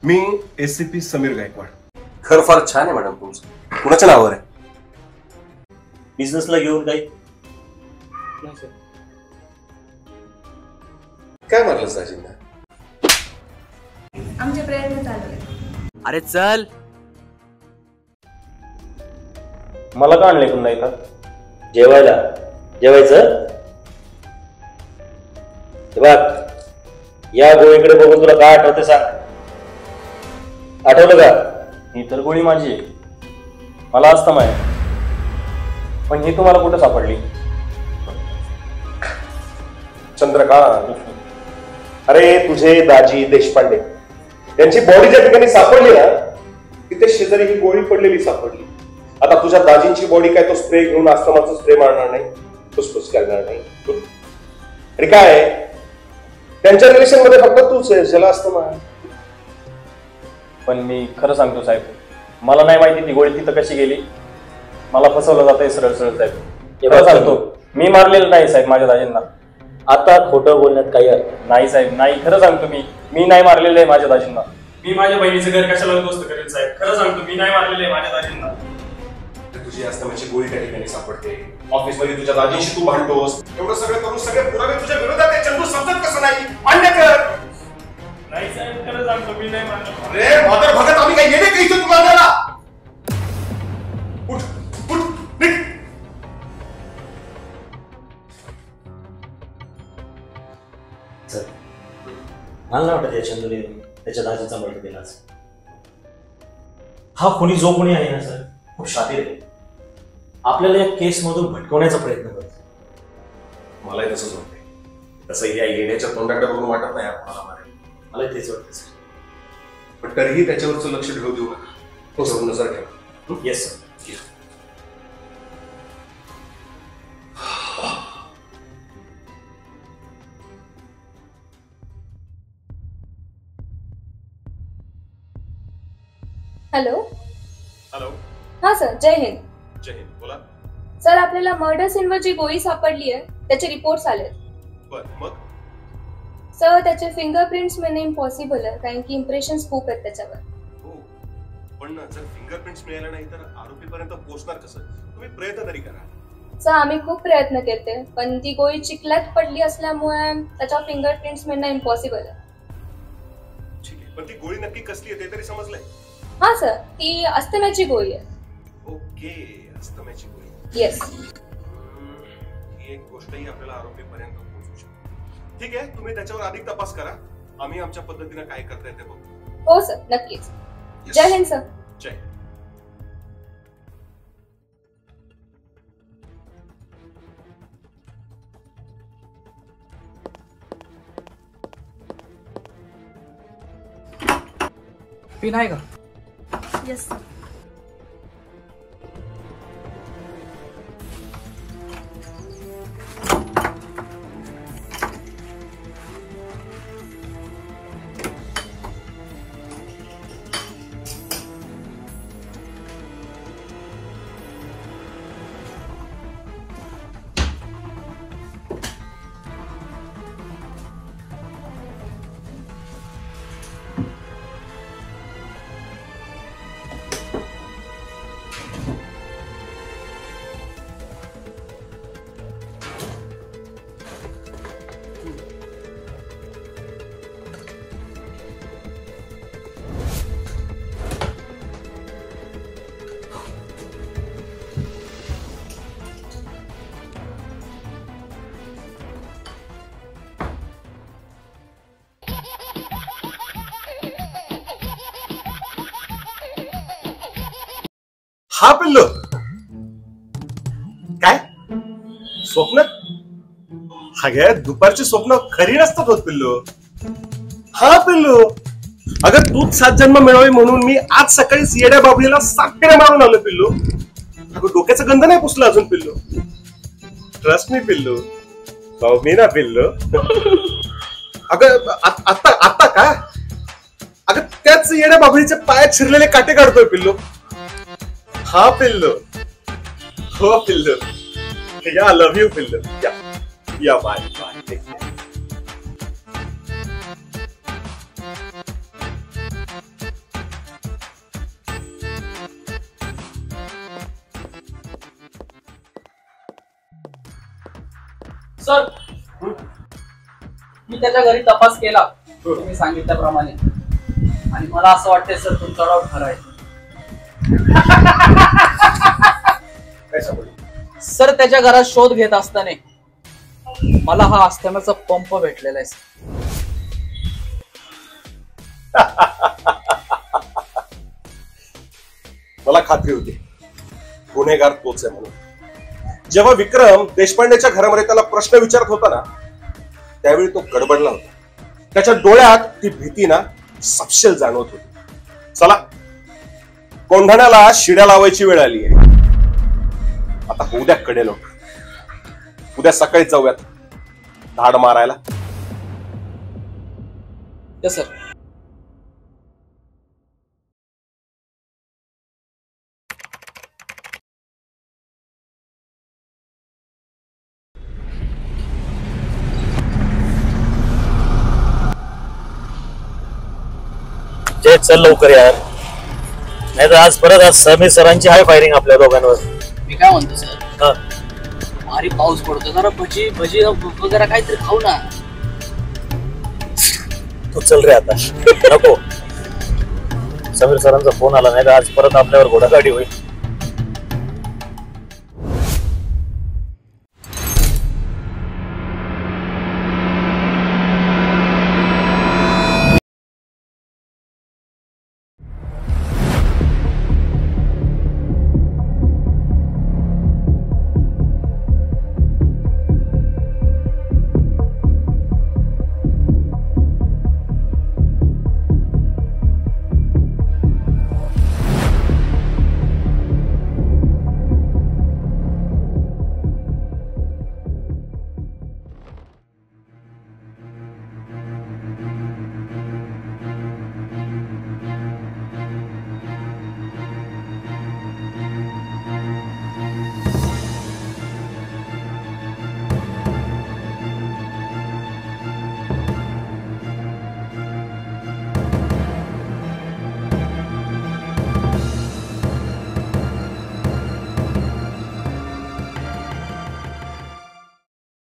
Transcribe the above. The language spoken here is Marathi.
मी एसीपी समीर गायकवाड. खरं फार छान आहे मॅडम तुमचं. कुणाच्या नावावर आहे? बिझनेसला घेऊन काही काय मारलं साजींना? आमचे प्रयत्न चालू आहेत. अरे चल. मला का आणले पुन्हा इथं? जेवायला. जेवायचं बघ. या गोळीकडे बघून तुला काय आठवते सांग. आठवलं का? ही तर गोळी माझी आहे, मला असतं माहिती. पण ही तुम्हाला कुठं सापडली? चंद्रकांत, अरे तुझे दाजी देशपांडे त्यांची बॉडी ज्या ठिकाणी सापडली ना तिथे शेजारी ही गोळी पडलेली सापडली. आता तुझ्या दाजींची बॉडी काय तो स्प्रे घेऊन आश्रमाचा स्प्रे मारणार नाही, फुसफुस करणार नाही. आणि काय त्यांच्या रिलेशन मध्ये फक्त तूच आहे ज्याला असतं मा. पण मी खरं सांगतो साहेब, मला नाही माहिती ती गोळी तिथं कशी गेली. मला फसवलं जातंय सरळ सरळ साहेब. खरं सांगतो, मी मारलेलं नाही साहेब माझ्या दाजींना. आता खोटं बोलण्यात काही अर्थ नाही साहेब. नाही, खरं सांगतो मी नाही मारलेलं आहे माझ्या दाजींना. मी माझ्या बहिणीचं घर कशाला उद्ध्वस्त करेल साहेब. खरं सांगतो, मी नाही मारलेलं आहे माझ्या दाजींना. तुझी अस्तमाची गोळी त्या ठिकाणी सापडते, ऑफिस मध्ये तुझ्या दाजींशी तू भांडतोस, एवढं सगळं करून सगळे पुरावे तुझ्या विरोधात आहे. चंदू समजत कसं नाही? मान्य कर. नाही साहेब, खरं सांगतो मी नाही मारलं. अरे मातर भगत, आम्ही काही येणे का इथे तुला आणायला? उठ उठ निघ. मला नाही वाटत या चंदूने त्याच्या दाजीचा मर्डर केला असेल. हा कोणी जो कोणी आहे ना सर, खूप शातीर आहे. आपल्याला या केस मधून भटकवण्याचा प्रयत्न करतो. मलाही तसंच वाटतंय. तसं या येण्याच्या तोंडाकडे बघून वाटत नाही आपल्याला मारेल. मला तेच वाटतं सर. पण तरीही त्याच्यावरचं लक्ष ठेवू देऊ नका. तो सगळं नजर ठेवा. Yes sir. हॅलो. हॅलो. हा सर, जय हिंद. जय हिंद. बोला. सर, आपल्याला मर्डर सीनवर जी गोळी सापडली आहे त्याचे रिपोर्ट्स आलेत. बरं, मग? सर, त्याचे फिंगरप्रिंट्स मिळणे इम्पॉसिबल आहे, कारण की इम्प्रेशन्स खूप आहेत त्याच्यावर. हो, पण जर फिंगरप्रिंट्स मिळाले नाही तर आरोपीपर्यंत पोहोचणार कसं? तुम्ही प्रयत्न तरी करा. सर, आम्ही खूप प्रयत्न केले, पण ती गोळी चिखलात पडली असल्यामुळे त्याच्या फिंगरप्रिंट्स मिळणं इम्पॉसिबल आहे. ठीक आहे, पण ती गोळी नक्की कसली आहे ते तरी समजलंय? हा सर, ती अस्थमाची गोळी आहे. ओके, अस्थमाची गोळी. येस. ही एक गोष्टही आपल्याला आरोपीपर्यंत पोहोचू शकते. ठीक आहे, तुम्ही त्याच्यावर अधिक तपास करा. आम्ही आमच्या पद्धतीने काय करता येते बघू. हो सर, नक्कीच. जय हिंद सर. जय. पिन आहे का? Yes sir. हा पिल्लू काय स्वप्न? अगं दुपारची स्वप्न खरी नसतात होत पिल्लू. हा पिल्लू, अगं तूच 7 जन्म मिळावे म्हणून मी आज सकाळीच येड्या बाबळीला 7 फेऱ्या मारून आलो पिल्लू. अगं डोक्याचा गंध नाही पुसला अजून पिल्लू. ट्रस्ट मी पिल्लू, मी ना पिल्लू. अगं आता आता काय? अगं त्याच येड्या बाबळीच्या पायात शिरलेले काटे काढतोय पिल्लू. हा पिल्लू. हो पिल्लू. या लव्ह यू पिल्लू. या बाय बाय. सर मी त्याच्या घरी तपास केला तुम्ही सांगितल्याप्रमाणे आणि मला असं वाटतंय सर तुमचा डाऊट खरा आहे. काय सांगू? सर त्याच्या घरात शोध घेत असताना मला हा अस्थमाचा पंप भेटलेला आहे सर. मला खात्री होती गुन्हेगार तोच आहे म्हणून. जेव्हा विक्रम देशपांडेच्या घरामध्ये त्याला प्रश्न विचारत होता ना त्यावेळी तो गडबडला होता. त्याच्या डोळ्यात ती भीती ना सपशेल जाणवत होती. चला कोंढाण्याला शिड्या लावायची वेळ आली आहे. आता उद्या कडेल उद्या सकाळीच जाऊयात धाड मारायला. Yes sir. जय चल लवकर यार, नाही तर आज परत समीर सरांची हाय फायरिंग आपल्या दोघांवर. मी काय म्हणतो सर हा. भारी पाऊस पडतो जरा भजी भजी वगैरे काहीतरी खाऊ ना. तू चल रे आता नको. समीर सरांचा फोन आला नाही तर आज परत आपल्यावर घोडागाडी होईल.